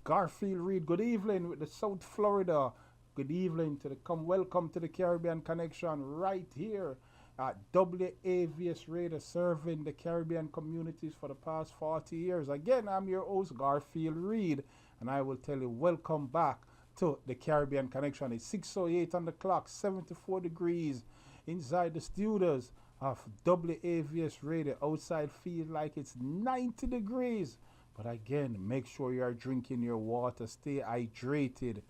Garfield Reid. Good evening with the South Florida. Good evening to the welcome to the Caribbean Connection right here at WAVS Radio, serving the Caribbean communities for the past 40 years. Again, I'm your host, Garfield Reid, and I will tell you, welcome back to the Caribbean Connection. It's 6:08 on the clock, 74 degrees inside the studios of WAVS Radio. Outside feels like it's 90 degrees. But again, make sure you are drinking your water, stay hydrated,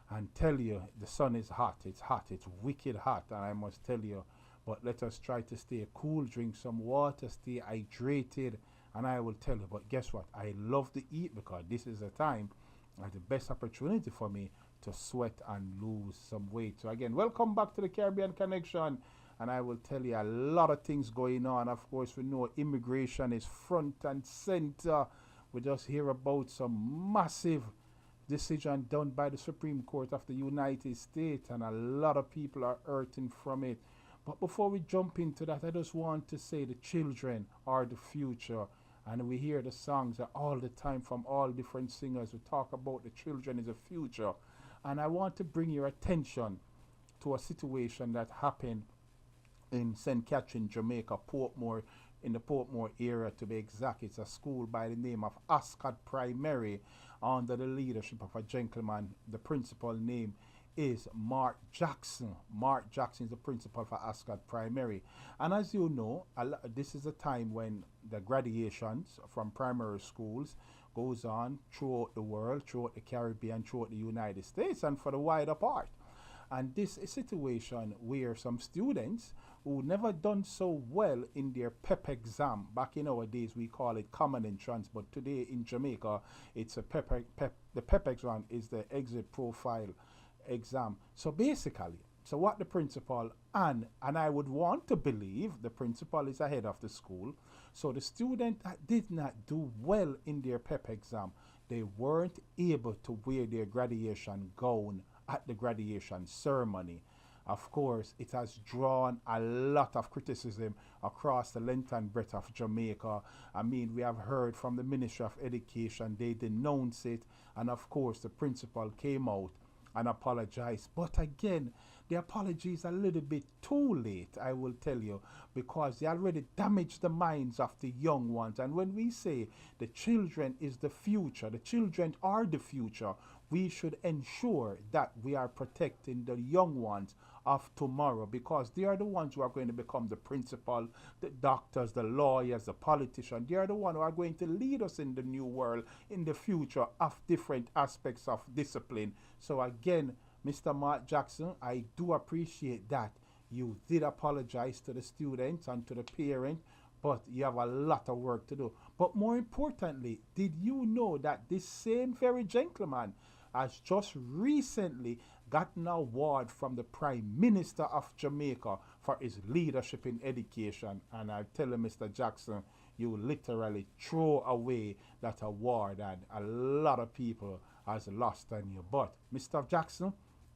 and tell you the sun is hot. It's hot. It's wicked hot, and I must tell you. But let us try to stay cool, drink some water, stay hydrated, and I will tell you. But guess what? I love to eat because this is a time, the best opportunity for me to sweat and lose some weight. So again, welcome back to the Caribbean Connection. And I will tell you a lot of things going on. Of course, we know immigration is front and center. We just hear about some massive decision done by the Supreme Court of the United States, and a lot of people are hurting from it. But before we jump into that, I just want to say the children are the future. And we hear the songs all the time from all different singers. We talk about the children is the future. And I want to bring your attention to a situation that happened in St. Catherine, Jamaica, Portmore, in the Portmore area to be exact. It's a school by the name of Ascot Primary under the leadership of a gentleman. The principal name is Mark Jackson. Mark Jackson is the principal for Ascot Primary. And as you know, this is a time when the graduations from primary schools goes on throughout the world, throughout the Caribbean, throughout the United States, and for the wider part. And this is a situation where some students who never done so well in their PEP exam, back in our days we call it common entrance, but today in Jamaica it's a the PEP exam is the exit profile exam. So basically, so what the principal and I would want to believe the principal is ahead of the school. So the student that did not do well in their PEP exam, they weren't able to wear their graduation gown at the graduation ceremony. Of course, it has drawn a lot of criticism across the length and breadth of Jamaica. I mean, we have heard from the Ministry of Education, they denounce it, and of course the principal came out and apologized. But again, the apology is a little bit too late, I will tell you, because they already damaged the minds of the young ones. And when we say the children is the future, the children are the future, we should ensure that we are protecting the young ones of tomorrow, because they are the ones who are going to become the principal, the doctors, the lawyers, the politicians. They are the ones who are going to lead us in the new world in the future of different aspects of discipline. So again, Mr. Mark Jackson, I do appreciate that you did apologize to the students and to the parents, but you have a lot of work to do. But more importantly, did you know that this same very gentleman has just recently gotten an award from the Prime Minister of Jamaica for his leadership in education? And I tell you, Mr. Jackson, you literally throw away that award, and a lot of people has lost on you. But Mr. Jackson,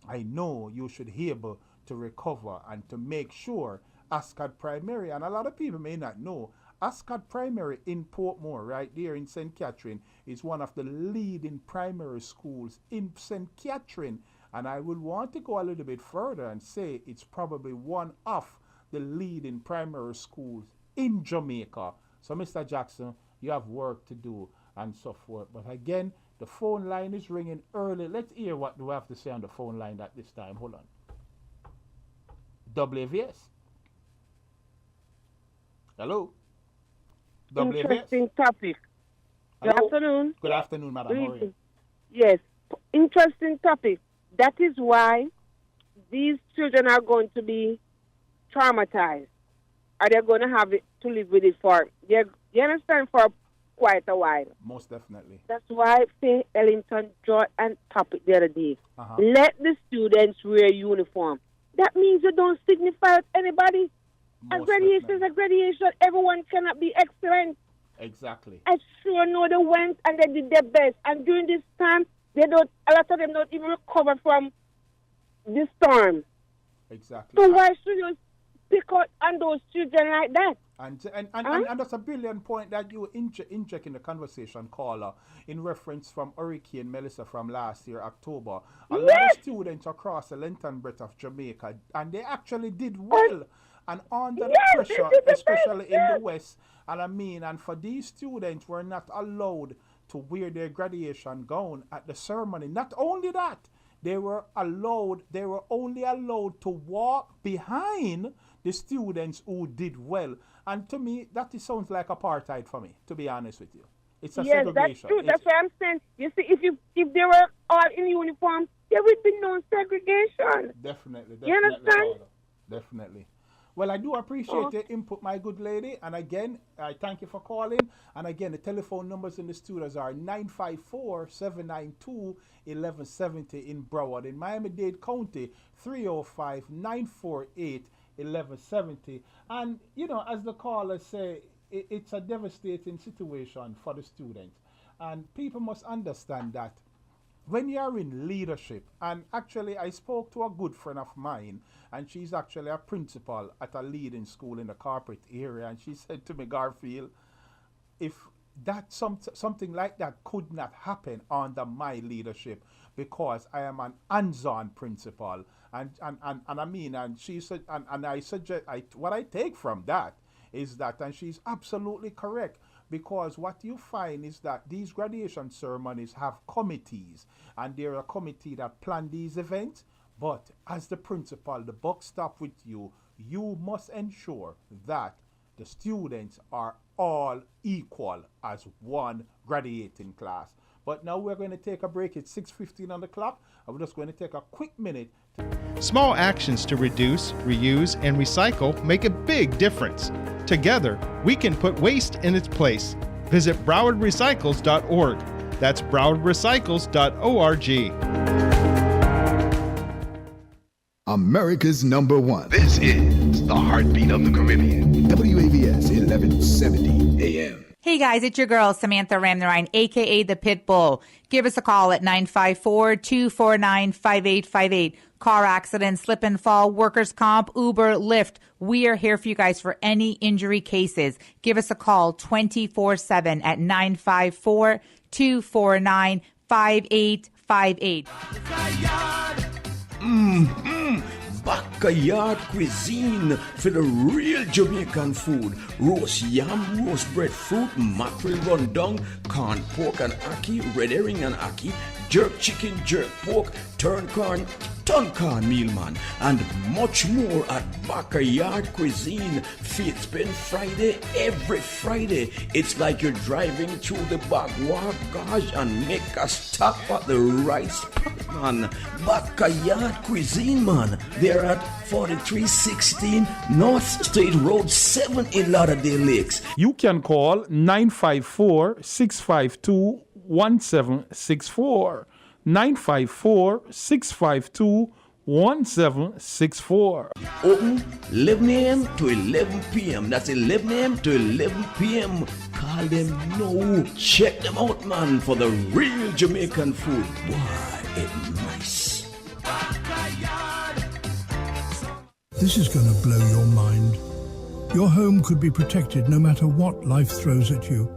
I know you should be able to recover and to make sure Ascot Primary, and a lot of people may not know, Ascot Primary in Portmore, right there in St. Catherine, is one of the leading primary schools in St. Catherine. And I would want to go a little bit further and say it's probably one of the leading primary schools in Jamaica. So, Mr. Jackson, you have work to do and so forth. But again, the phone line is ringing early. Let's hear what we have to say on the phone line at this time. Hold on. WVS. Hello? WVS. Interesting topic. Hello? Good afternoon. Good afternoon, madam. How are you? Yes, interesting topic. That is why these children are going to be traumatized. Are they going to have it to live with it for, you understand, for quite a while? Most definitely. That's why Faye Ellington drew a topic the other day. Uh-huh. Let the students wear uniform. That means you don't signify anybody. A graduation is a graduation. Everyone cannot be excellent. Exactly. I sure know they went and they did their best. And during this time, a lot of them don't even recover from the storm. Exactly. So why should you pick out on those children like that. And that's a brilliant point that you inject in the conversation, caller, in reference from Hurricane Melissa from last year, October. A lot of students across the length and breadth of Jamaica, and they actually did well. And under the pressure, especially in the West, and for these students were not allowed to wear their graduation gown at the ceremony. Not only that, they were only allowed to walk behind the students who did well. And to me, sounds like apartheid for me, to be honest with you. It's a segregation. Yes, that's true. That's what I'm saying. You see, if they were all in uniform, there would be no segregation. Definitely. You understand? Definitely. Well, I do appreciate your input, my good lady. And again, I thank you for calling. And again, the telephone numbers in the studios are 954-792-1170 in Broward. In Miami-Dade County, 305-948-1170. And, as the callers say, it's a devastating situation for the students. And people must understand that when you're in leadership, and actually I spoke to a good friend of mine, and she's actually a principal at a leading school in the corporate area, and she said to me, Garfield, if that something like that could not happen under my leadership, because I am an hands-on principal, and she said, and I suggest, what I take from that is that, and she's absolutely correct, because what you find is that these graduation ceremonies have committees, and there are a committee that plan these events, but as the principal, the buck stops with you. You must ensure that the students are all equal as one graduating class. But now we're going to take a break. It's 6:15 on the clock, and we're just going to take a quick minute. Small actions to reduce, reuse, and recycle make a big difference. Together, we can put waste in its place. Visit browardrecycles.org. That's browardrecycles.org. America's #1. This is the heartbeat of the Caribbean. WAVS 1170 AM. Hey guys, it's your girl, Samantha Ramnarine, aka the Pitbull. Give us a call at 954-249-5858. Car accident, slip and fall, workers' comp, Uber, Lyft. We are here for you guys for any injury cases. Give us a call 24/7 at 954-249-5858. Backyard cuisine for the real Jamaican food. Roast yam, roast bread fruit, mackerel rundown, corn pork and ackee, red herring and ackee, jerk chicken, jerk pork, turn corn meal man, and much more at Backyard Cuisine. Feet spin Friday, every Friday. It's like you're driving through the backward gosh and make a stop at the right spot, man. Backyard Cuisine, man. They're at 4316 North State Road 7 in Lauderdale Lakes. You can call 954-652-1764. 954-652-1764. Open 11 a.m. to 11 p.m. That's 11 a.m. to 11 p.m. Call them now. Check them out, man, for the real Jamaican food. Why, it's nice. This is going to blow your mind. Your home could be protected no matter what life throws at you.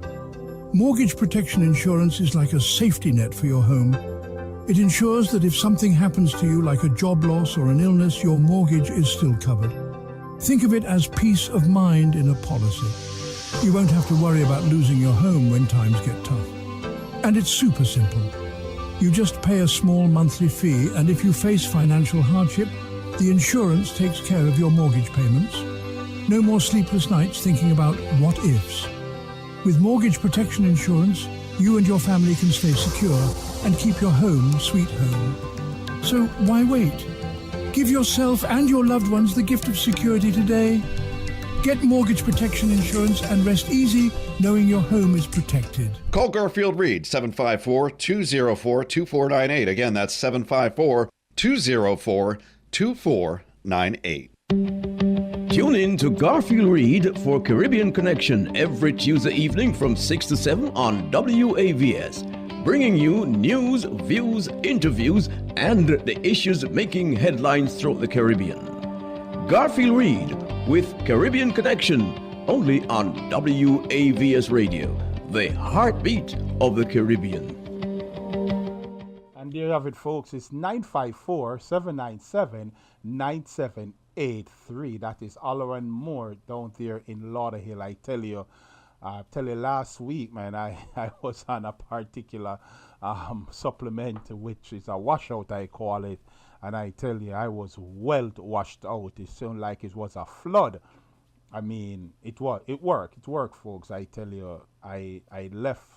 Mortgage protection insurance is like a safety net for your home. It ensures that if something happens to you, like a job loss or an illness, your mortgage is still covered. Think of it as peace of mind in a policy. You won't have to worry about losing your home when times get tough. And it's super simple. You just pay a small monthly fee, and if you face financial hardship, the insurance takes care of your mortgage payments. No more sleepless nights thinking about what ifs. With mortgage protection insurance, you and your family can stay secure and keep your home sweet home. So why wait? Give yourself and your loved ones the gift of security today. Get mortgage protection insurance and rest easy knowing your home is protected. Call Garfield Reid, 754-204-2498. Again, that's 754-204-2498. Tune in to Garfield Reid for Caribbean Connection every Tuesday evening from 6 to 7 on WAVS, bringing you news, views, interviews, and the issues making headlines throughout the Caribbean. Garfield Reid, with Caribbean Connection, only on WAVS Radio, the heartbeat of the Caribbean. And there you have it, folks. It's 954-797-9783. That is Alleran Moore down there in Lauderhill. I tell you last week, man, I was on a particular supplement, which is a washout, I call it. And I tell you, I was well washed out. It sounded like it was a flood. I mean, it worked, folks. I tell you, I left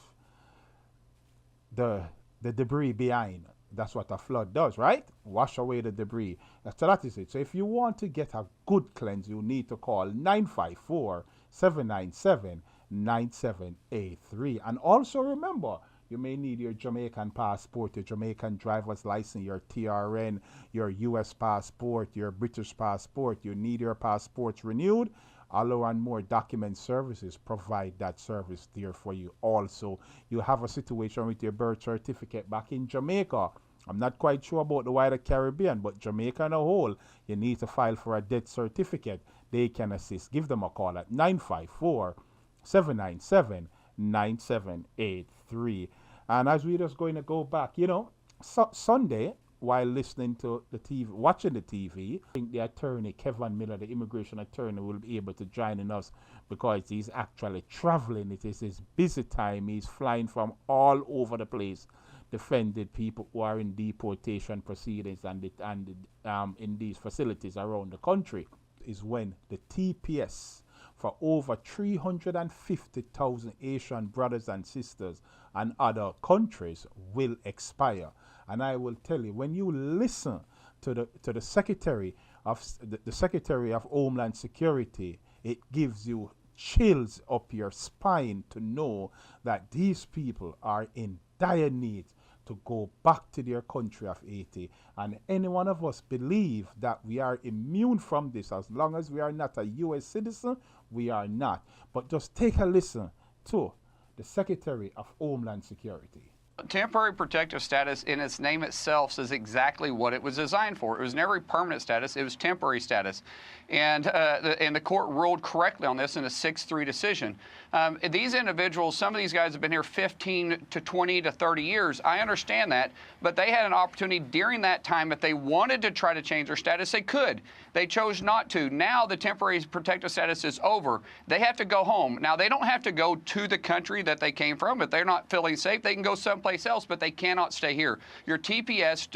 the debris behind. That's what a flood does, right? Wash away the debris. So that is it. So if you want to get a good cleanse, you need to call 954-797-9783. And also remember, you may need your Jamaican passport, your Jamaican driver's license, your TRN, your US passport, your British passport. You need your passports renewed. Alleran Moore Document Services provide that service there for you. Also, you have a situation with your birth certificate back in Jamaica. I'm not quite sure about the wider Caribbean, but Jamaica in a whole, you need to file for a death certificate. They can assist. Give them a call at 954-797-9783. And as we're just going to go back, Sunday, while listening to the TV, watching the TV, I think the attorney, Kevin Miller, the immigration attorney, will be able to join in us because he's actually traveling. It is his busy time. He's flying from all over the place, defending people who are in deportation proceedings and in these facilities around the country. Is when the TPS for over 350,000 Asian brothers and sisters and other countries will expire. And I will tell you, when you listen to the Secretary of the Secretary of Homeland Security, it gives you chills up your spine to know that these people are in dire need to go back to their country of Haiti. And any one of us believe that we are immune from this. As long as we are not a U.S. citizen, we are not. But just take a listen to the Secretary of Homeland Security. Temporary protective status in its name itself says exactly what it was designed for. It was never permanent status, it was temporary status. And the court ruled correctly on this in a 6-3 decision. These individuals, some of these guys have been here 15 to 20 to 30 years. I understand that, but they had an opportunity during that time. If they wanted to try to change their status, they could. They chose not to. Now the temporary protective status is over. They have to go home. Now, they don't have to go to the country that they came from. If they're not feeling safe, they can go someplace else, but they cannot stay here. Your TPS,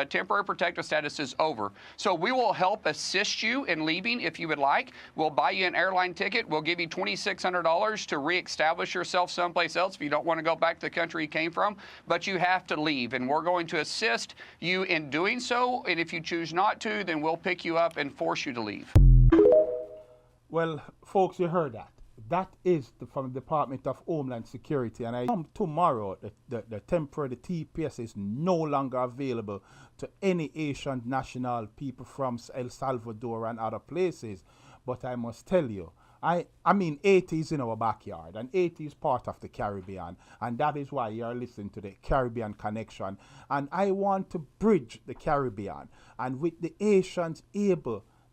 temporary protective status, is over. So we will help assist you in leaving if you would like. We'll buy you an airline ticket. We'll give you $2,600 to reestablish yourself someplace else if you don't want to go back to the country you came from, but you have to leave, and we're going to assist you in doing so, and if you choose not to, then we'll pick you up and force you to leave. Well, folks, you heard that. That is from the Department of Homeland Security. And tomorrow, the TPS is no longer available to any Asian national people from El Salvador and other places. But I must tell you, I mean, Haiti is in our backyard, and Haiti is part of the Caribbean, and that is why you are listening to the Caribbean Connection. And I want to bridge the Caribbean, and with the Asians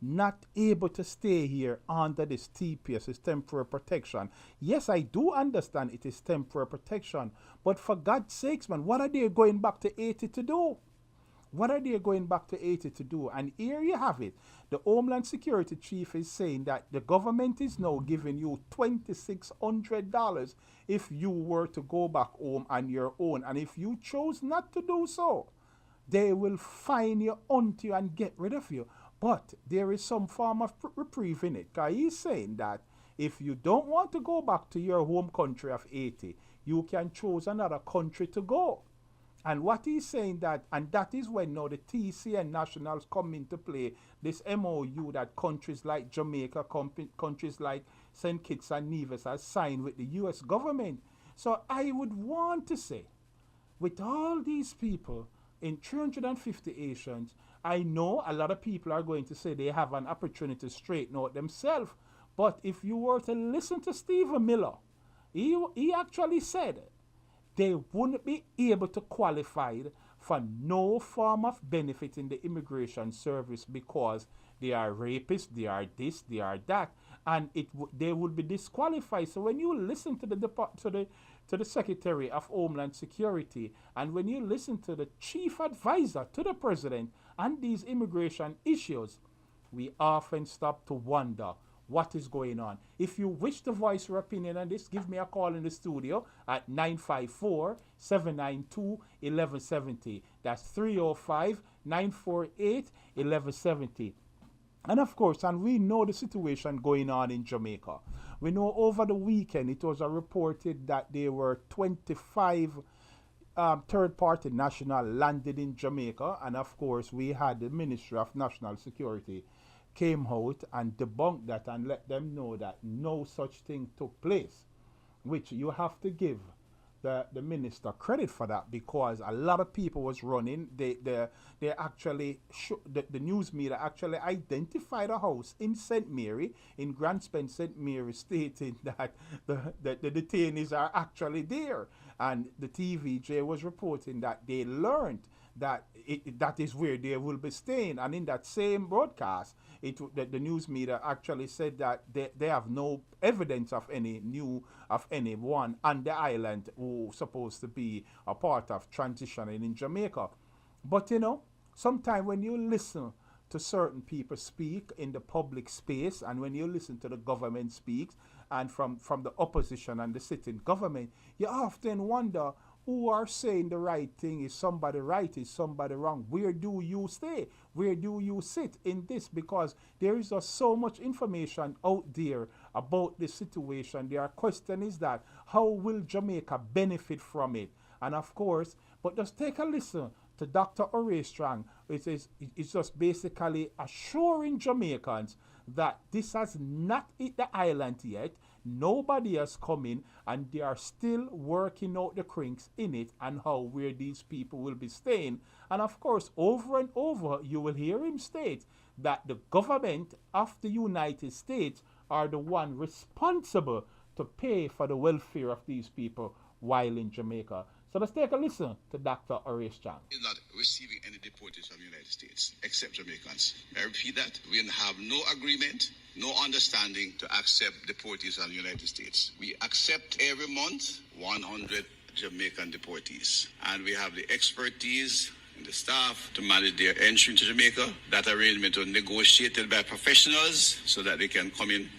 not able to stay here under this TPS, is temporary protection. Yes, I do understand it is temporary protection, but for God's sakes, man, what are they going back to Haiti to do? What are they going back to Haiti to do? And here you have it. The Homeland Security Chief is saying that the government is now giving you $2,600 if you were to go back home on your own. And if you chose not to do so, they will fine you onto you and get rid of you. But there is some form of reprieve in it. Because he's saying that if you don't want to go back to your home country of Haiti, you can choose another country to go. And what he's saying that, and that is when now the TCN nationals come into play, this MOU that countries like Jamaica, countries like St. Kitts and Nevis have signed with the U.S. government. So I would want to say, with all these people in 350 Asians, I know a lot of people are going to say they have an opportunity to straighten out themselves. But if you were to listen to Stephen Miller, he actually said they wouldn't be able to qualify for no form of benefit in the immigration service because they are rapists, they are this, they are that, and they would be disqualified. So when you listen to the Secretary of Homeland Security, and when you listen to the chief advisor to the president on these immigration issues, we often stop to wonder what is going on. If you wish to voice your opinion on this, give me a call in the studio at 954-792-1170. That's 305-948-1170. And of course, and we know the situation going on in Jamaica. We know over the weekend it was reported that there were 25 third-party national landed in Jamaica, and of course we had the Ministry of National Security came out and debunked that and let them know that no such thing took place, which you have to give the minister credit for that, because a lot of people was running. They actually the news media actually identified a house in St. Mary, in Grand Spence, St. Mary, stating that the detainees are actually there, and the TVJ was reporting that they learned that that is where they will be staying. And in that same broadcast, the news media actually said that they have no evidence of anyone on the island who's supposed to be a part of transitioning in Jamaica. But sometimes when you listen to certain people speak in the public space, and when you listen to the government speaks, and from the opposition and the sitting government, you often wonder, who are saying the right thing? Is somebody right? Is somebody wrong? Where do you stay? Where do you sit in this? Because there is just so much information out there about the situation. Their question is that, how will Jamaica benefit from it? And of course, but just take a listen to Dr. Horace Strang. It's just basically assuring Jamaicans that this has not hit the island yet. Nobody has come in, and they are still working out the kinks in it and where these people will be staying. And of course, over and over, you will hear him state that the government of the United States are the one responsible to pay for the welfare of these people while in Jamaica. So let's take a listen to Dr. Horace Strang. Is not receiving any deportees from the United States, except Jamaicans. I repeat that. We have no agreement, no understanding to accept deportees from the United States. We accept every month 100 Jamaican deportees. And we have the expertise and the staff to manage their entry into Jamaica. That arrangement was negotiated by professionals so that they can come in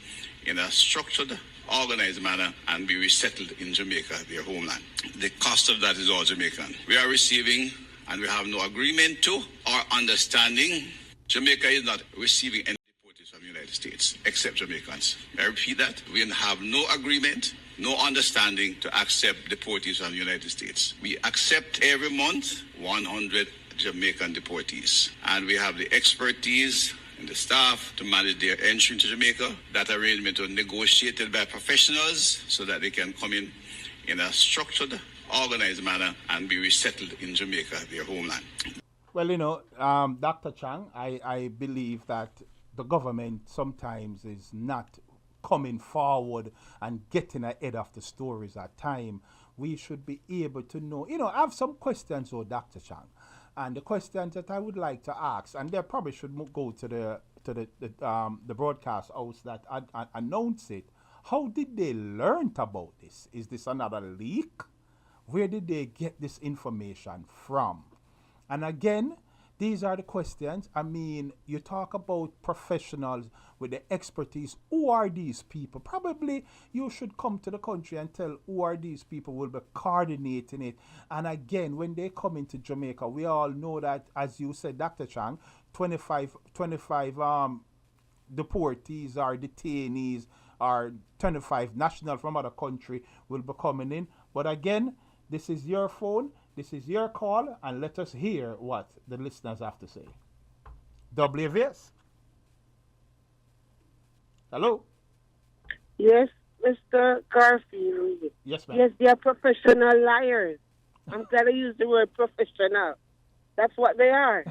a structured, organized manner and be resettled in Jamaica, their homeland. The cost of that is all Jamaican. We are receiving, and we have no agreement to or understanding. Jamaica is not receiving any deportees from the United States, except Jamaicans. I repeat that. We have no agreement, no understanding to accept deportees from the United States. We accept every month 100 Jamaican deportees, and we have the expertise and the staff to manage their entry into Jamaica. That arrangement was negotiated by professionals so that they can come in a structured, organized manner and be resettled in Jamaica, their homeland. Well, Dr. Chang, I believe that the government sometimes is not coming forward and getting ahead of the stories at time. We should be able to know. I have some questions, Dr. Chang. And the questions that I would like to ask, and they probably should go to the broadcast house that announced it. How did they learn about this? Is this another leak? Where did they get this information from? And again, these are the questions. I mean, you talk about professionals with the expertise. Who are these people? Probably you should come to the country and tell who are these people, will be coordinating it. And again, when they come into Jamaica, we all know that, as you said, Dr. Chang, 25 deportees or detainees or 25 nationals from other country will be coming in. But again, this is your phone. This is your call, and let us hear what the listeners have to say. WVS. Hello? Yes, Mr. Garfield Reid. Yes, ma'am. Yes, they are professional liars. I'm glad I use the word professional. That's what they are.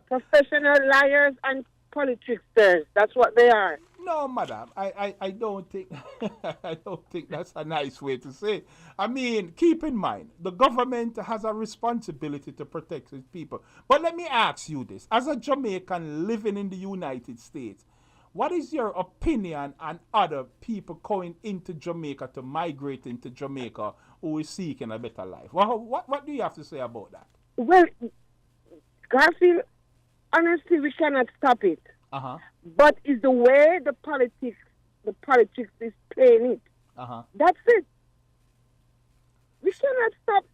Professional liars and politicsters. That's what they are. No, madam, I don't think I don't think that's a nice way to say it. I mean, keep in mind, the government has a responsibility to protect its people. But let me ask you this. As a Jamaican living in the United States, what is your opinion on other people going into Jamaica to migrate into Jamaica who is seeking a better life? What do you have to say about that? Well, Garfield, honestly, we cannot stop it. Uh-huh. But it's the way the politics is playing it. Uh-huh. That's it. We cannot stop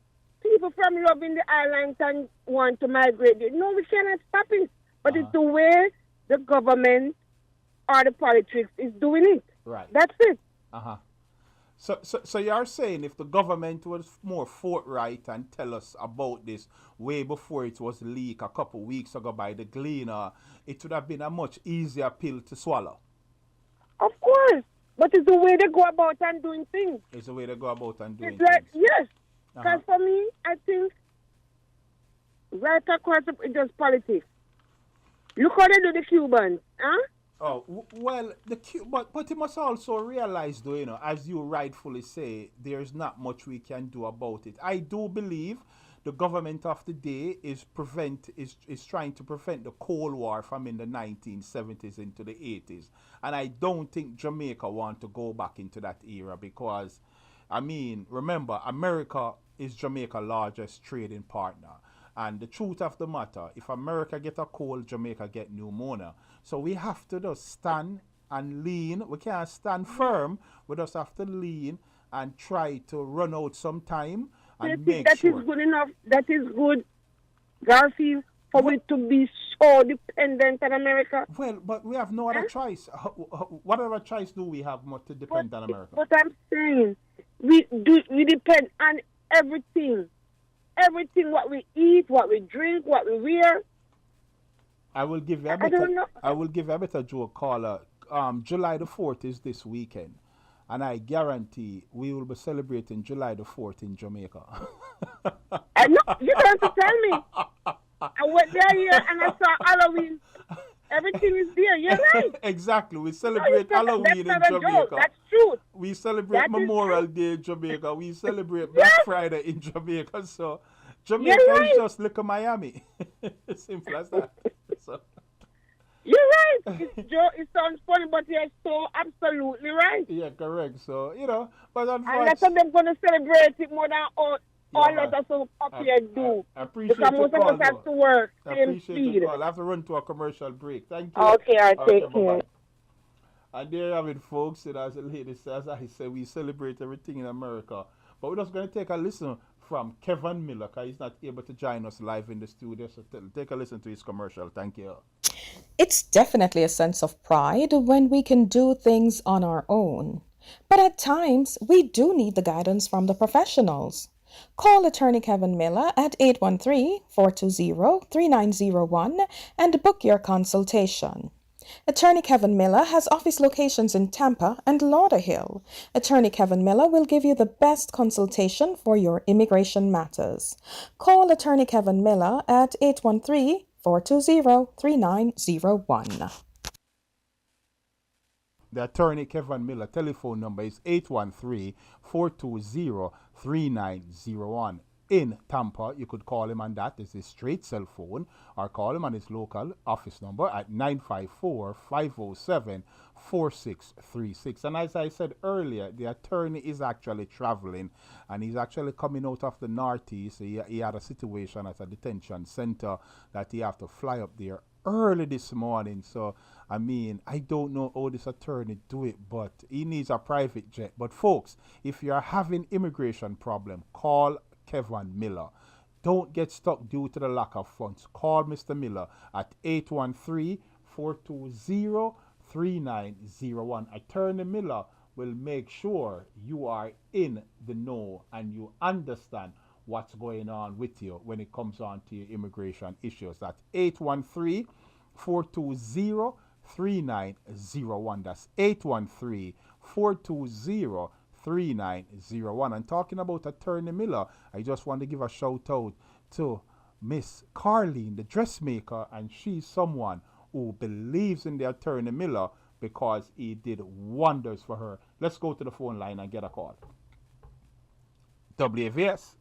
people from loving the islands and want to migrate. No, we cannot stop it. But it's the way the government or the politics is doing it. Right. That's it. Uh-huh. So you're saying if the government was more forthright and tell us about this way before it was leaked a couple weeks ago by the Gleaner, it would have been a much easier pill to swallow? Of course. But it's the way they go about and doing things. It's the way they go about and doing it's like, things. Yes. Because for me, I think right across it does politics. Look how they do the Cubans, huh? Oh, well, but you must also realize, though, you know, as you rightfully say, there's not much we can do about it. I do believe the government of the day is trying to prevent the Cold War from in the 1970s into the 80s. And I don't think Jamaica want to go back into that era because, I mean, remember, America is Jamaica's largest trading partner. And the truth of the matter, if America get a cold, Jamaica get pneumonia. So we have to just stand and lean. We can't stand firm. We just have to lean and try to run out some time and make that sure. That is good enough. That is good, Garfield, for we to be so dependent on America. Well, but we have no other choice. What other choice do we have more to depend on America? But I'm saying, we depend on everything. Everything, what we eat, what we drink, what we wear. I will give you a better joke caller. July the 4th is this weekend. And I guarantee we will be celebrating July the 4th in Jamaica. I know, you don't have to tell me. I went there here and I saw Halloween. Everything is there. You're right. Exactly. We celebrate Halloween in Jamaica. That's true. We celebrate Memorial Day in Jamaica. We celebrate Black Friday in Jamaica. So Jamaica is just like a Miami. Simple as that. So. You're right. It sounds funny, but you're so absolutely right. Yeah, correct. So, you know, but unfortunately. And that's what they're going to celebrate it more than all of us up here do. I appreciate because most of us have to work. I appreciate the call. I have to run to a commercial break. Thank you. Okay, I'll take care. Bye-bye. And there you have it, folks. And as the lady says, I say we celebrate everything in America. But we're just going to take a listen from Kevin Miller because he's not able to join us live in the studio. So take a listen to his commercial. Thank you. It's definitely a sense of pride when we can do things on our own. But at times, we do need the guidance from the professionals. Call attorney Kevin Miller at 813-420-3901 and book your consultation. Attorney Kevin Miller has office locations in Tampa and Lauderhill. Attorney Kevin Miller will give you the best consultation for your immigration matters. Call attorney Kevin Miller at 813-420-3901. The attorney Kevin Miller telephone number is 813-420-3901. In Tampa, you could call him on that. It's his straight cell phone, or call him on his local office number at 954-507-4636. And as I said earlier, the attorney is actually traveling, and he's actually coming out of the Northeast. He had a situation at a detention center that he had to fly up there early this morning. So, I mean, I don't know how this attorney do it, but he needs a private jet. But folks, if you're having immigration problem, call Kevin Miller. Don't get stuck due to the lack of funds. Call Mr. Miller at 813-420-3901. Attorney Miller will make sure you are in the know and you understand what's going on with you when it comes on to your immigration issues. That's 813-420-3901. That's 813-420-3901. And talking about Attorney Miller, I just want to give a shout out to Miss Carlene, the dressmaker, and she's someone who believes in the Attorney Miller because he did wonders for her. Let's go to the phone line and get a call. WAVS.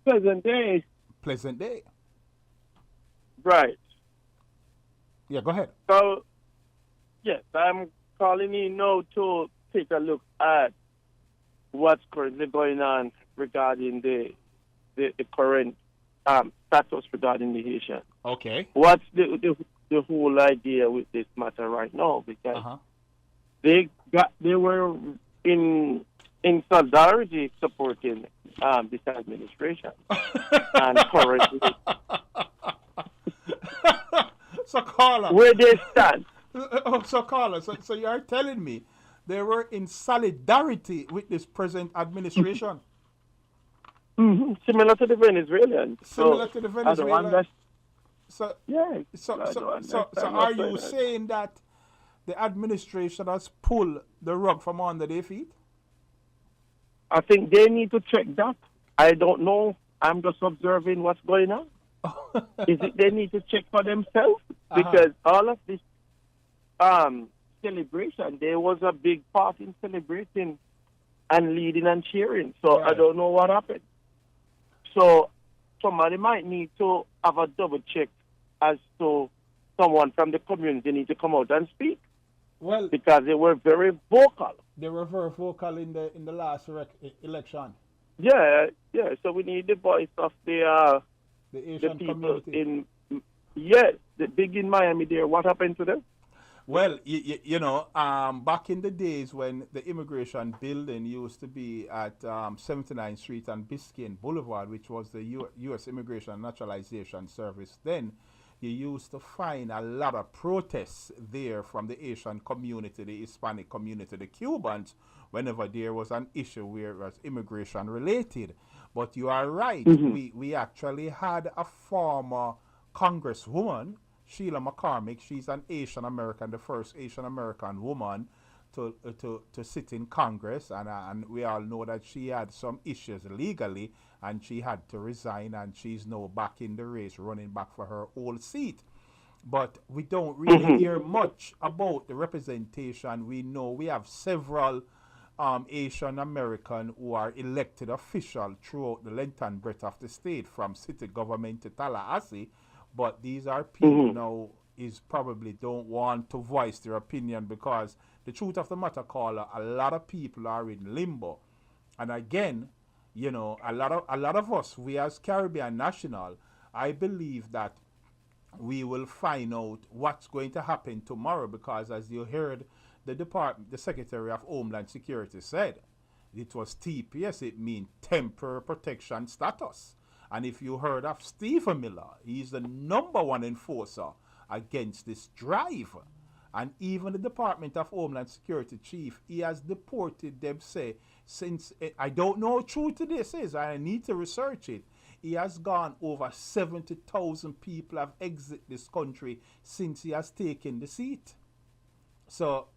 Pleasant day. Pleasant day. Right. Yeah, go ahead. So, yes, I'm calling in now to take a look at what's currently going on regarding the current status regarding the Haitian. Okay. What's the whole idea with this matter right now? Because they were in solidarity supporting this administration, and currently. So caller, where they stand. So caller, so you are telling me they were in solidarity with this present administration? Similar to the Venezuelans. Similar to the Venezuelans. So So are you saying that the administration has pulled the rug from under their feet? I think they need to check that. I don't know. I'm just observing what's going on. Is it they need to check for themselves? Because all of this celebration, there was a big part in celebrating and leading and cheering. So I don't know what happened. So somebody might need to have a double check as to someone from the community need to come out and speak. Well, because they were very vocal. They were very vocal in the last election. Yeah. So we need the voice of the Asian people community. The big in Miami there. What happened to them? Well, back in the days when the immigration building used to be at 79th Street and Biscayne Boulevard, which was the U.S. Immigration and Naturalization Service, then you used to find a lot of protests there from the Asian community, the Hispanic community, the Cubans, whenever there was an issue where it was immigration related. But you are right. We actually had a former Congresswoman, Sheila McCormick. She's an Asian American, the first Asian American woman to sit in Congress, and we all know that she had some issues legally, and she had to resign, and she's now back in the race, running back for her old seat. But we don't really hear much about the representation. We know we have several Asian American who are elected official throughout the length and breadth of the state, from city government to Tallahassee. But these are people now is probably don't want to voice their opinion, because the truth of the matter, caller, a lot of people are in limbo. And again, a lot of us, we as Caribbean national, I believe that we will find out what's going to happen tomorrow, because as you heard the Secretary of Homeland Security said, it was TPS, it means temporary protection status. And if you heard of Stephen Miller, he's the #1 enforcer against this drive. And even the Department of Homeland Security chief, he has deported them, say, since, I don't know how true to this is, I need to research it. He has gone over 70,000 people have exited this country since he has taken the seat. So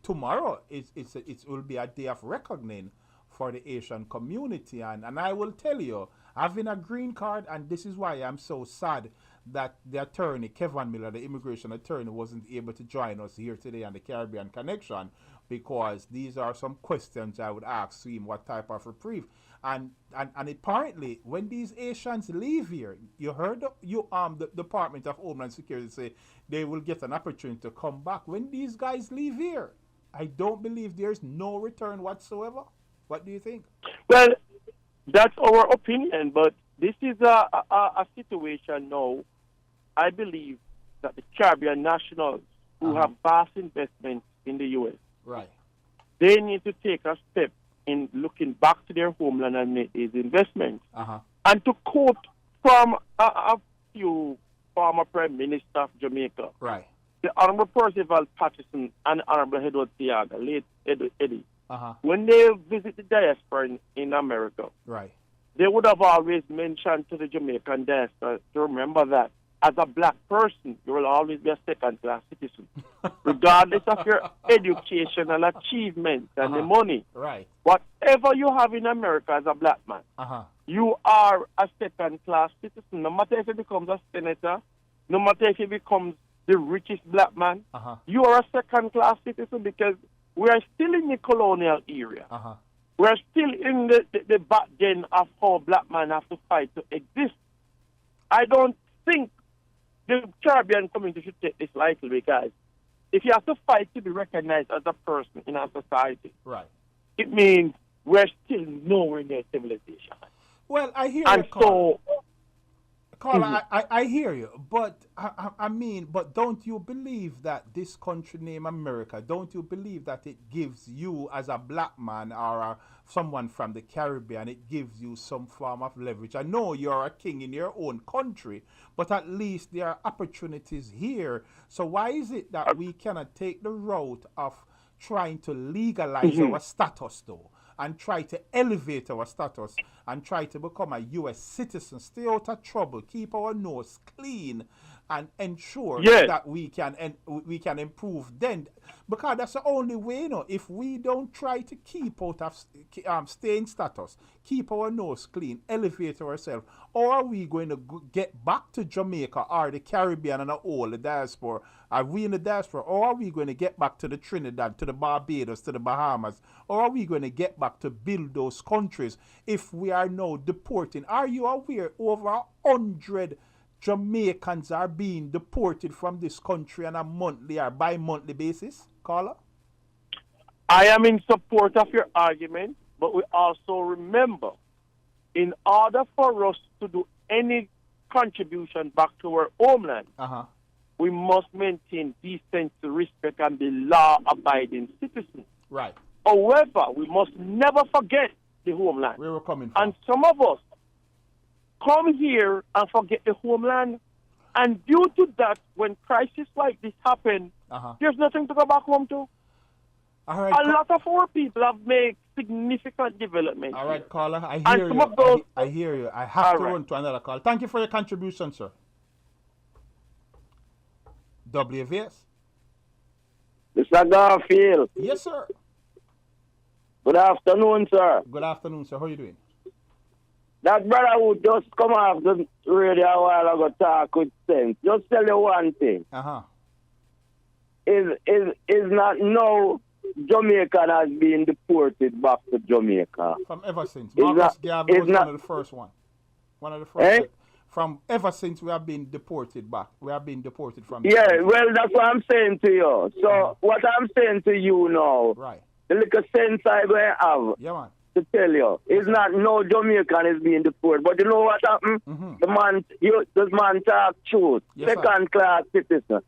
tomorrow it will be a day of reckoning for the Asian community. And I will tell you, having a green card, and this is why I'm so sad that the attorney, Kevin Miller, the immigration attorney, wasn't able to join us here today on the Caribbean Connection, because these are some questions I would ask him, what type of reprieve. And apparently, when these Asians leave here, you heard the Department of Homeland Security say they will get an opportunity to come back. When these guys leave here, I don't believe there's no return whatsoever. What do you think? Well, that's our opinion, but this is a situation now. I believe that the Caribbean nationals who have vast investments in the U.S., right, they need to take a step in looking back to their homeland and make these investments. And to quote from a few former Prime Minister of Jamaica, right, the Honorable Percival Patterson and Honorable Edward Tiaga, late Eddie, when they visit the diaspora in America, right, they would have always mentioned to the Jamaican diaspora to remember that as a black person, you will always be a second-class citizen, regardless of your educational achievements and the money. Right. Whatever you have in America as a black man, you are a second-class citizen. No matter if he becomes a senator, no matter if he becomes the richest black man, you are a second-class citizen because we are still in the colonial era. We are still in the back then of how black men have to fight to exist. I don't think the Caribbean community should take this lightly because if you have to fight to be recognized as a person in our society, right, it means we're still nowhere near civilization. Well, I hear and you, Carl. so, Carl, I hear you, but I mean, but don't you believe that this country named America, don't you believe that it gives you as a black man or someone from the Caribbean, it gives you some form of leverage? I know you're a king in your own country, but at least there are opportunities here. So why is it that we cannot take the route of trying to legalize our status though? And try to elevate our status and try to become a U.S. citizen, stay out of trouble, keep our nose clean, and ensure that we can improve then. Because that's the only way, you know, if we don't try to keep out of stay in status, keep our nose clean, elevate ourselves, or are we going to get back to Jamaica or the Caribbean and all the diaspora? Are we in the diaspora, or are we going to get back to the Trinidad, to the Barbados, to the Bahamas, or are we going to get back to build those countries if we are now deporting? Are you aware over 100 Jamaicans are being deported from this country on a monthly or bi-monthly basis, Carla? I am in support of your argument, but we also remember, in order for us to do any contribution back to our homeland, we must maintain decency, respect, and be law-abiding citizens. Right. However, we must never forget the homeland. Where we're coming from. And some of us come here and forget the homeland. And due to that, when crises like this happen, there's nothing to go back home to. All right, a lot of our people have made significant development. All right, caller, I and hear some you. Of those, I hear you. I have to run to another call. Thank you for your contribution, sir. WVS. Mr. Garfield. Yes, sir. Good afternoon, sir. Good afternoon, sir. How are you doing? That brother who just come off the radio a while ago talk with sense. Just tell you one thing. Is not no Jamaican has been deported back to Jamaica. From ever since. Marcus Garvey was one of the first one. One of the first. From ever since we have been deported back. We have been deported from this country. Well, that's what I'm saying to you. So what I'm saying to you now, the little sense I going to have to tell you, is not no Jamaican is being deported. But you know what happened? This man talk truth. Second class citizen.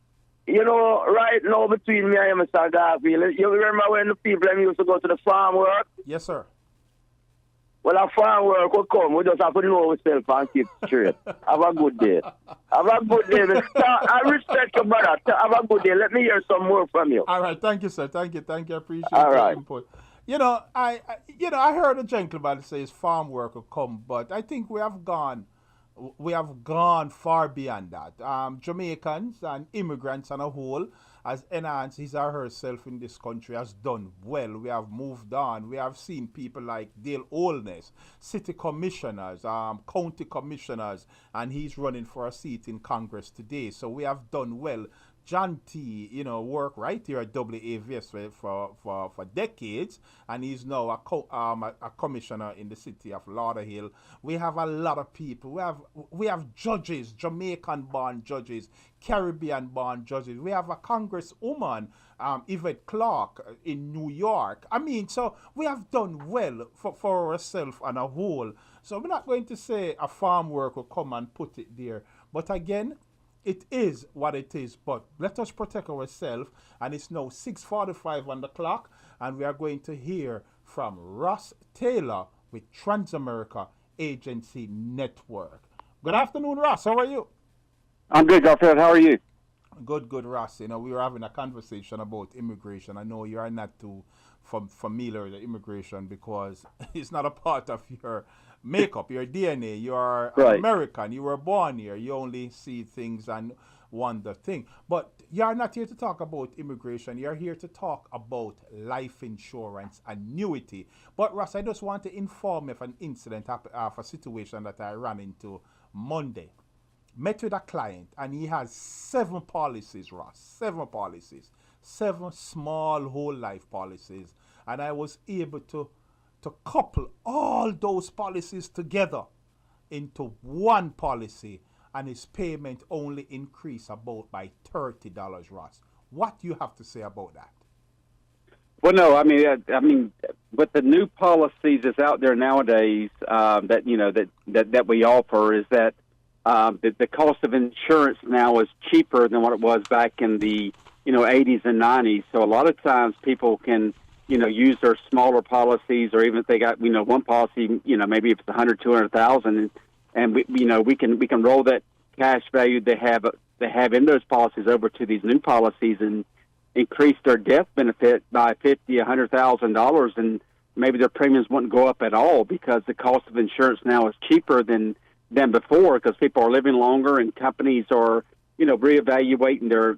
You know, right now between me and Mr. Garfield, you remember when the people used to go to the farm work? Yes, sir. Well, a farm work will come. We just have to know ourselves and keep straight. Have a good day. Have a good day. I respect you, brother. Have a good day. Let me hear some more from you. All right. Thank you, sir. Thank you. I appreciate your input. You know, I heard a gentleman say his farm work will come, but I think we have gone far beyond that. Jamaicans and immigrants on a whole has enhanced his or herself in this country, has done well. We have moved on. We have seen people like Dale Olness, city commissioners, county commissioners, and he's running for a seat in Congress today. So we have done well. John T, work right here at WAVS for decades, and he's now a commissioner in the city of Lauderhill. We have a lot of people. We have judges, Jamaican-born judges, Caribbean-born judges. We have a congresswoman, Yvette Clarke, in New York. I mean, so we have done well for ourselves on a whole. So we're not going to say a farm work will come and put it there. But again, it is what it is, but let us protect ourselves. And it's now 6:45 on the clock, and we are going to hear from Ross Taylor with Transamerica Agency Network. Good afternoon, Ross. How are you? I'm good, Garfield. How are you? Good, Ross. We were having a conversation about immigration. I know you are not too familiar with immigration because it's not a part of your makeup, your DNA. You are American. You were born here. You only see things and wonder things. But you are not here to talk about immigration. You are here to talk about life insurance, annuity. But Ross, I just want to inform you of an incident of a situation that I ran into Monday. met with a client and he has 7 policies, Ross. 7 policies. 7 small whole life policies. And I was able to couple all those policies together into one policy, and his payment only increased about by $30, Ross. What do you have to say about that? Well, no, I mean, with the new policies that's out there nowadays that we offer is that the cost of insurance now is cheaper than what it was back in the 80s and 90s. So a lot of times people can use their smaller policies, or even if they got one policy, maybe if it's 100, 200,000, and we can roll that cash value they have in those policies over to these new policies and increase their death benefit by $50,000-$100,000, and maybe their premiums wouldn't go up at all because the cost of insurance now is cheaper than before, because people are living longer and companies are reevaluating their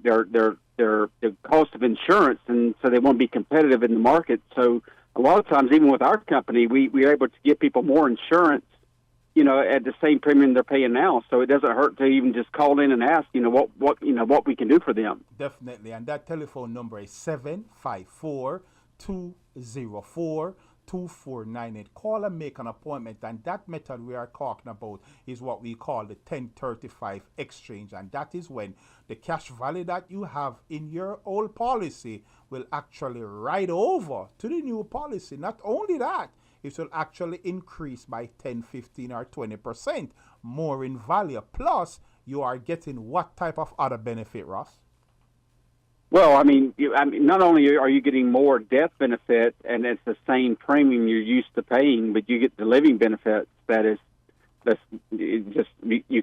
cost of insurance, and so they want to be competitive in the market. So a lot of times, even with our company, we're able to give people more insurance at the same premium they're paying now. So it doesn't hurt to even just call in and ask, what we can do for them. Definitely. And that telephone number is 754-204-2498. Call and make an appointment. And that method we are talking about is what we call the 1035 exchange. And that is when the cash value that you have in your old policy will actually ride over to the new policy. Not only that, it will actually increase by 10, 15, or 20% more in value. Plus, you are getting what type of other benefit, Ross? Well, I mean, not only are you getting more death benefit, and it's the same premium you're used to paying, but you get the living benefits. You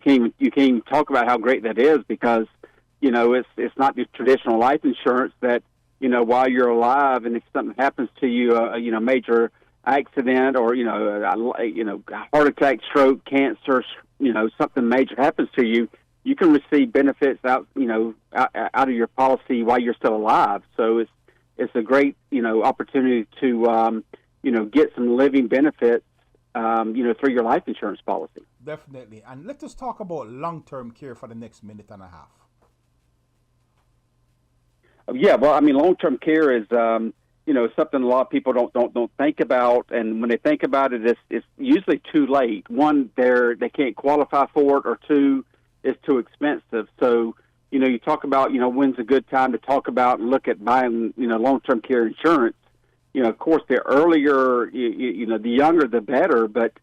can't even talk about how great that is, because it's not just traditional life insurance that while you're alive, and if something happens to you, major accident or heart attack, stroke, cancer, something major happens to you, you can receive benefits out of your policy while you're still alive. So it's a great opportunity to get some living benefits through your life insurance policy. Definitely. And let us talk about long-term care for the next minute and a half. Yeah, well, I mean, long-term care is something a lot of people don't think about, and when they think about it, it's usually too late. One, they can't qualify for it, or two, it's too expensive. So, you talk about when's a good time to talk about and look at buying long-term care insurance. Of course, the earlier the younger the better, but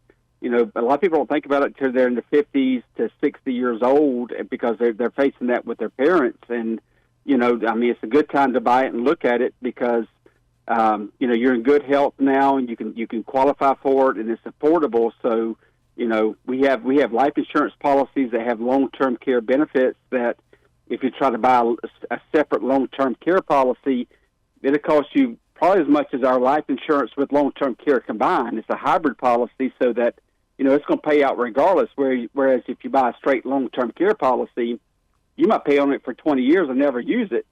a lot of people don't think about it until they're in the 50s to 60 years old, because they're facing that with their parents. And it's a good time to buy it and look at it, because you're in good health now, and you can qualify for it, and it's affordable. So, we have life insurance policies that have long-term care benefits that if you try to buy a separate long-term care policy, it'll cost you probably as much as our life insurance with long-term care combined. It's a hybrid policy, so that, it's going to pay out regardless, whereas if you buy a straight long-term care policy, you might pay on it for 20 years and never use it,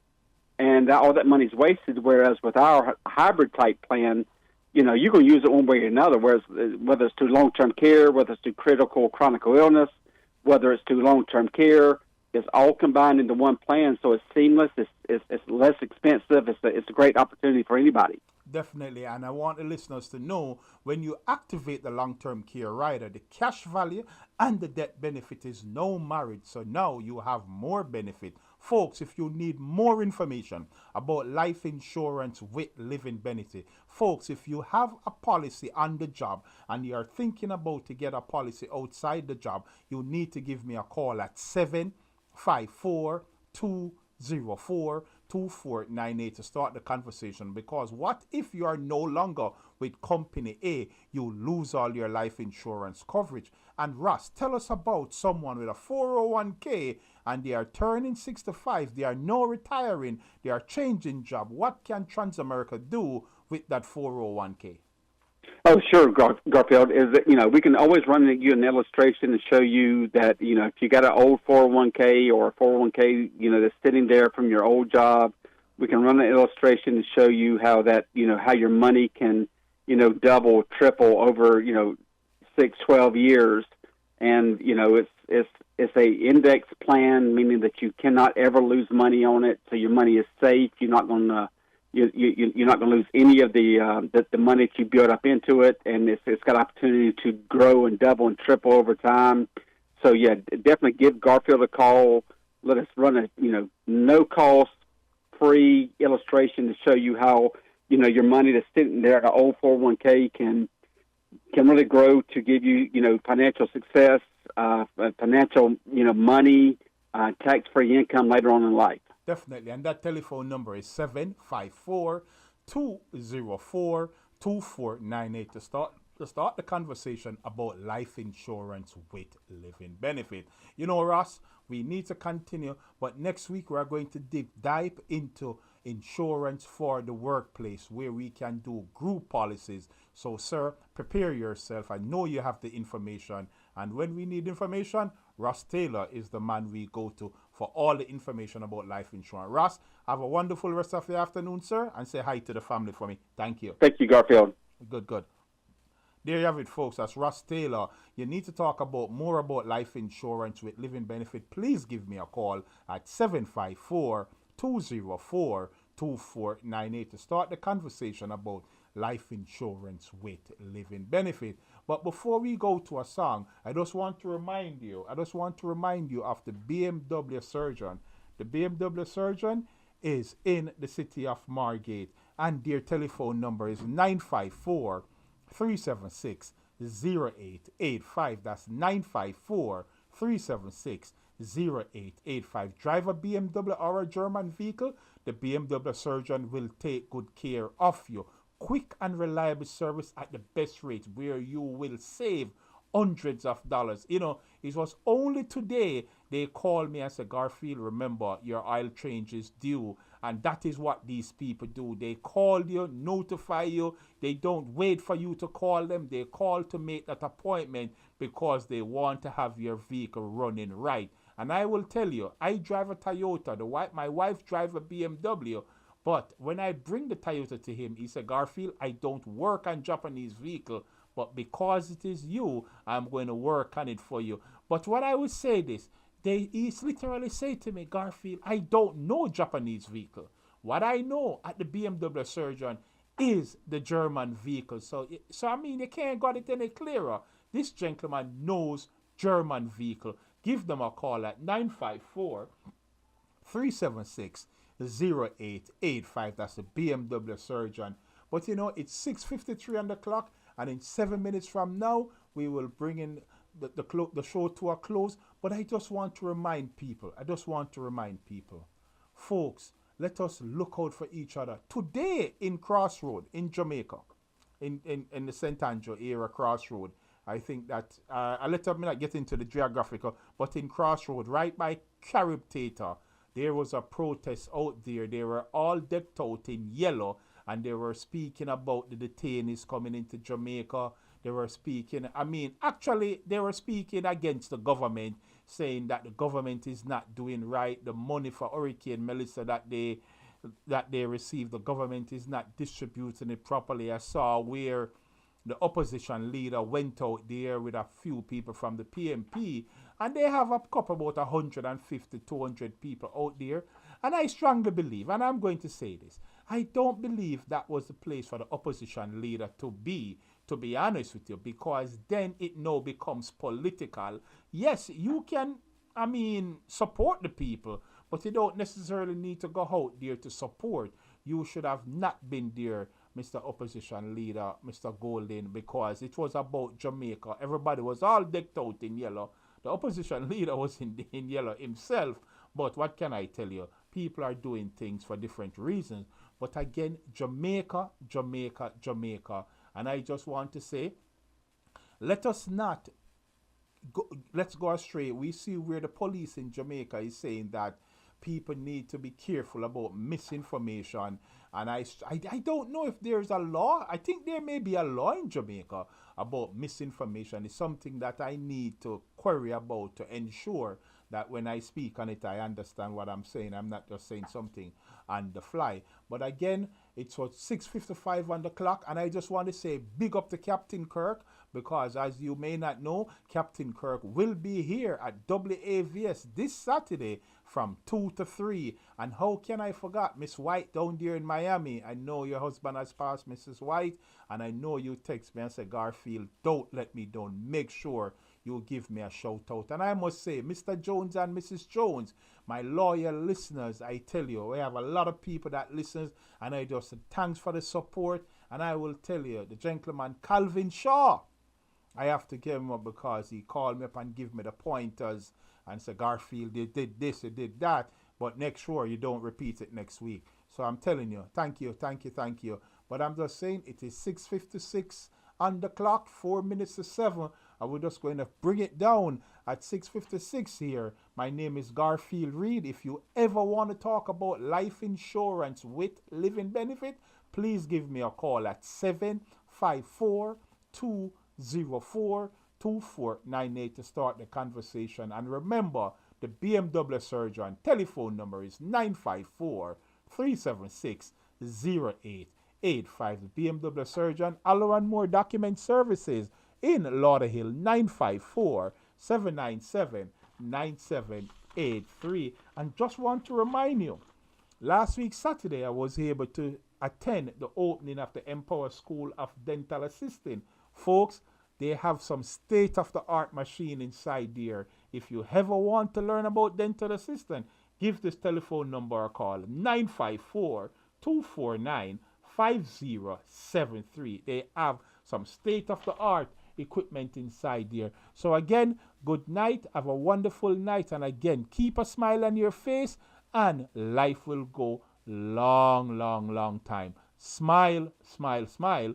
and all that money's wasted. Whereas with our hybrid type plan, you're going to use it one way or another, whether it's to long-term care, whether it's to critical chronic illness, whether it's to long-term care, it's all combined into one plan. So it's seamless, it's less expensive, it's a great opportunity for anybody. Definitely, and I want the listeners to know, when you activate the long-term care rider, the cash value and the death benefit is now married. So now you have more benefit. Folks, if you need more information about life insurance with living benefit, folks, if you have a policy on the job and you are thinking about to get a policy outside the job, you need to give me a call at 754-204-2498 to start the conversation. Because what if you are no longer with company A? You lose all your life insurance coverage. And Ross, tell us about someone with a 401k and they are turning 65, they are now retiring, they are changing job. What can Transamerica do with that 401k? Oh, sure, Garfield. Is that, we can always run you an illustration and show you that, if you got an old 401k or a 401k, that's sitting there from your old job, we can run an illustration to show you how that, how your money can, double, triple over, 6, 12 years. and it's a index plan, meaning that you cannot ever lose money on it. So your money is safe. You're not going to you're not going to lose any of the money that you build up into it, and it's got opportunity to grow and double and triple over time. So yeah, definitely give Garfield a call. Let us run a no cost free illustration to show you how your money that's sitting there at an old 401k can really grow to give you financial success, financial money, tax free income later on in life. Definitely, and that telephone number is 754-204-2498 to start the conversation about life insurance with living benefit. Ross, we need to continue, but next week we are going to dive into insurance for the workplace, where we can do group policies. So, sir, prepare yourself. I know you have the information, and when we need information, Ross Taylor is the man we go to for all the information about life insurance. Ross, have a wonderful rest of the afternoon, sir, and say hi to the family for me. Thank you. Thank you, Garfield. Good. There you have it, folks. That's Ross Taylor. You need to talk more about life insurance with living benefit. Please give me a call at 754-204-2498 to start the conversation about life insurance with living benefit. But before we go to a song, I just want to remind you of the BMW surgeon. The BMW surgeon is in the city of Margate, and their telephone number is 954-376-0885. That's 954-376-0885. Drive a BMW or a German vehicle, the BMW surgeon will take good care of you. Quick and reliable service at the best rate, where you will save hundreds of dollars. It was only today they called me and said, Garfield, remember, your oil change is due. And that is what these people do. They call you, notify you. They don't wait for you to call them. They call to make that appointment because they want to have your vehicle running right. And I will tell you, I drive a Toyota. My wife drives a BMW. But when I bring the Toyota to him, he said, Garfield, I don't work on Japanese vehicle, but because it is you, I'm going to work on it for you. But what I would say this, he literally say to me, Garfield, I don't know Japanese vehicle. What I know at the BMW surgeon is the German vehicle. So I mean, you can't got it any clearer. This gentleman knows German vehicle. Give them a call at 954-376-0885. That's the BMW surgeon. But it's 6:53 on the clock, and in 7 minutes from now, we will bring in the show to a close. But I just want to remind people, folks, let us look out for each other. Today in Crossroad, in Jamaica, in the St. Andrew area Crossroad, I think that, I'll let me not get into the geographical, but in Crossroad, right by Carib Theatre, there was a protest out there. They were all decked out in yellow, and they were speaking about the detainees coming into Jamaica. They were speaking, they were speaking against the government, saying that the government is not doing right. The money for Hurricane Melissa that they received, the government is not distributing it properly. I saw where the opposition leader went out there with a few people from the PMP, and they have a couple, about 150, 200 people out there. And I strongly believe, and I'm going to say this, I don't believe that was the place for the opposition leader to be honest with you, because then it now becomes political. Yes, you can, support the people, but you don't necessarily need to go out there to support. You should have not been there, Mr. Opposition Leader, Mr. Golden, because it was about Jamaica. Everybody was all decked out in yellow. The Opposition Leader was in yellow himself. But what can I tell you? People are doing things for different reasons. But again, Jamaica. And I just want to say, let's go astray. We see where the police in Jamaica is saying that people need to be careful about misinformation. And I don't know if there's a law. I think there may be a law in Jamaica about misinformation. It's something that I need to query about to ensure that when I speak on it, I understand what I'm saying. I'm not just saying something on the fly. But again, it's what 6:55 on the clock, and I just want to say big up to Captain Kirk, because as you may not know, Captain Kirk will be here at WAVS this Saturday from 2 to 3. And how can I forget Miss White down there in Miami? I know your husband has passed, Mrs. White, and I know you text me and say, Garfield, don't let me down. Make sure you give me a shout out. And I must say, Mr. Jones and Mrs. Jones, my loyal listeners, I tell you, we have a lot of people that listens, and I just say thanks for the support. And I will tell you, the gentleman Calvin Shaw, I have to give him up because he called me up and give me the pointers and said, Garfield, they did this, they did that, but make sure you don't repeat it next week. So I'm telling you, thank you. But I'm just saying, it is 6:56 on the clock, 4 minutes to 7. And we're just going to bring it down at 6:56 here. My name is Garfield Reid. If you ever want to talk about life insurance with living benefit, please give me a call at 754-204-2498 to start the conversation. And remember, the BMW surgeon telephone number is 954-376-0885. The BMW surgeon, Alaran Moore Document Services in Lauderhill, 954-797-9783. And just want to remind you, last week Saturday I was able to attend the opening of the Empower School of Dental Assisting. Folks, they have some state-of-the-art machine inside there. If you ever want to learn about dental assistant, give this telephone number a call, 954-249-5073. They have some state-of-the-art equipment inside there. So again, good night, have a wonderful night, and again, keep a smile on your face, and life will go long time. Smile, smile, smile.